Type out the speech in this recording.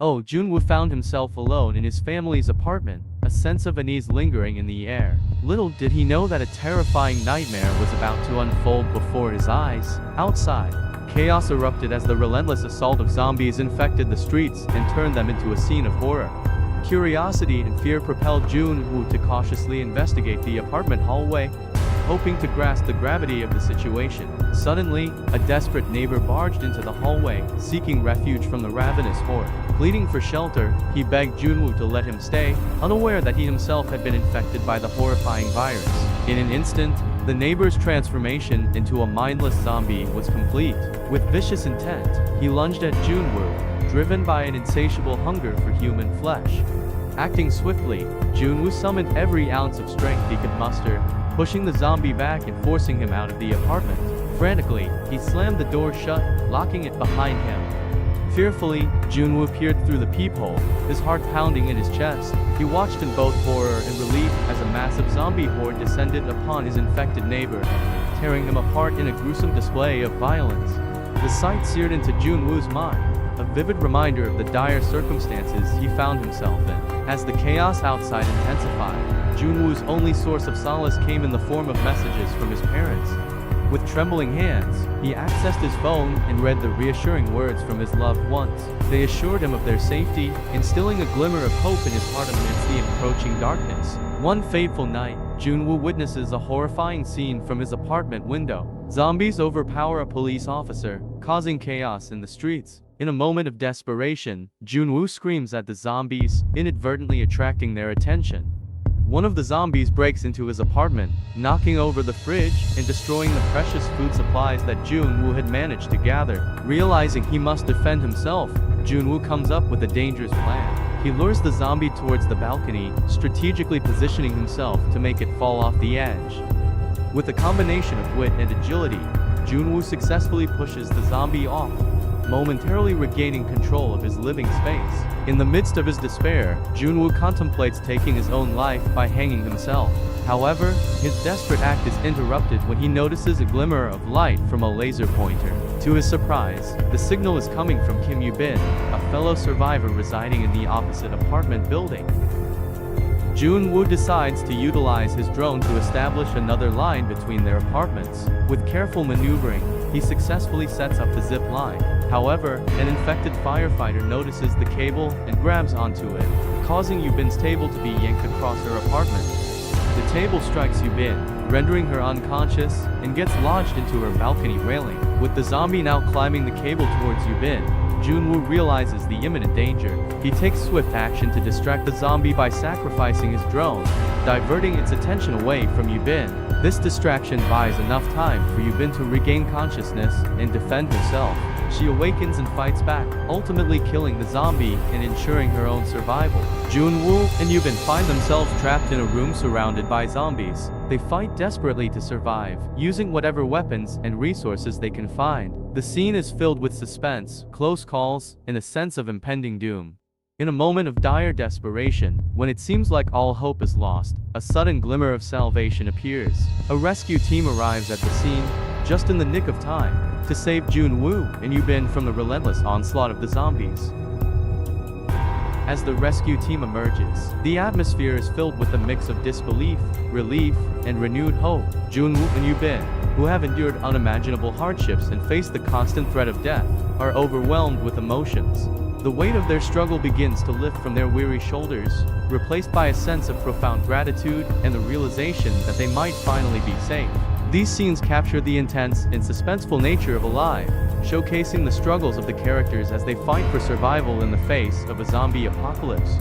Oh, Junwoo found himself alone in his family's apartment, a sense of unease lingering in the air. Little did he know that a terrifying nightmare was about to unfold before his eyes. Outside, chaos erupted as the relentless assault of zombies infected the streets and turned them into a scene of horror. Curiosity and fear propelled Junwoo to cautiously investigate the apartment hallway, hoping to grasp the gravity of the situation. Suddenly, a desperate neighbor barged into the hallway, seeking refuge from the ravenous horde. Pleading for shelter, he begged Junwoo to let him stay, unaware that he himself had been infected by the horrifying virus. In an instant, the neighbor's transformation into a mindless zombie was complete. With vicious intent, he lunged at Junwoo, driven by an insatiable hunger for human flesh. Acting swiftly, Junwoo summoned every ounce of strength he could muster, pushing the zombie back and forcing him out of the apartment. Frantically, he slammed the door shut, locking it behind him. Fearfully, Junwoo peered through the peephole, his heart pounding in his chest. He watched in both horror and relief as a massive zombie horde descended upon his infected neighbor, tearing him apart in a gruesome display of violence. The sight seared into Junwoo's mind, a vivid reminder of the dire circumstances he found himself in. As the chaos outside intensified, Junwoo's only source of solace came in the form of messages from his parents. With trembling hands, he accessed his phone and read the reassuring words from his loved ones. They assured him of their safety, instilling a glimmer of hope in his heart amidst the encroaching darkness. One fateful night, Junwoo witnesses a horrifying scene from his apartment window. Zombies overpower a police officer, causing chaos in the streets. In a moment of desperation, Junwoo screams at the zombies, inadvertently attracting their attention. One of the zombies breaks into his apartment, knocking over the fridge and destroying the precious food supplies that Junwoo had managed to gather. Realizing he must defend himself, Junwoo comes up with a dangerous plan. He lures the zombie towards the balcony, strategically positioning himself to make it fall off the edge. With a combination of wit and agility, Junwoo successfully pushes the zombie off, momentarily regaining control of his living space. In the midst of his despair, Junwoo contemplates taking his own life by hanging himself. However, his desperate act is interrupted when he notices a glimmer of light from a laser pointer. To his surprise, the signal is coming from Kim Yoo-bin, a fellow survivor residing in the opposite apartment building. Junwoo decides to utilize his drone to establish another line between their apartments. With careful maneuvering, he successfully sets up the zip line. However, an infected firefighter notices the cable and grabs onto it, causing Yoo-bin's table to be yanked across her apartment. The table strikes Yoo-bin, rendering her unconscious, and gets lodged into her balcony railing. With the zombie now climbing the cable towards Yoo-bin, Junwoo realizes the imminent danger. He takes swift action to distract the zombie by sacrificing his drone, diverting its attention away from Yoo-bin. This distraction buys enough time for Yoo-bin to regain consciousness and defend herself. She awakens and fights back, ultimately killing the zombie and ensuring her own survival. Junwoo and Yoo-bin find themselves trapped in a room surrounded by zombies. They fight desperately to survive, using whatever weapons and resources they can find. The scene is filled with suspense, close calls, and a sense of impending doom. In a moment of dire desperation, when it seems like all hope is lost, a sudden glimmer of salvation appears. A rescue team arrives at the scene, just in the nick of time, to save Junwoo and Yoo-bin from the relentless onslaught of the zombies. As the rescue team emerges, the atmosphere is filled with a mix of disbelief, relief, and renewed hope. Junwoo and Yoo-bin, who have endured unimaginable hardships and faced the constant threat of death, are overwhelmed with emotions. The weight of their struggle begins to lift from their weary shoulders, replaced by a sense of profound gratitude and the realization that they might finally be safe. These scenes capture the intense and suspenseful nature of Alive, showcasing the struggles of the characters as they fight for survival in the face of a zombie apocalypse.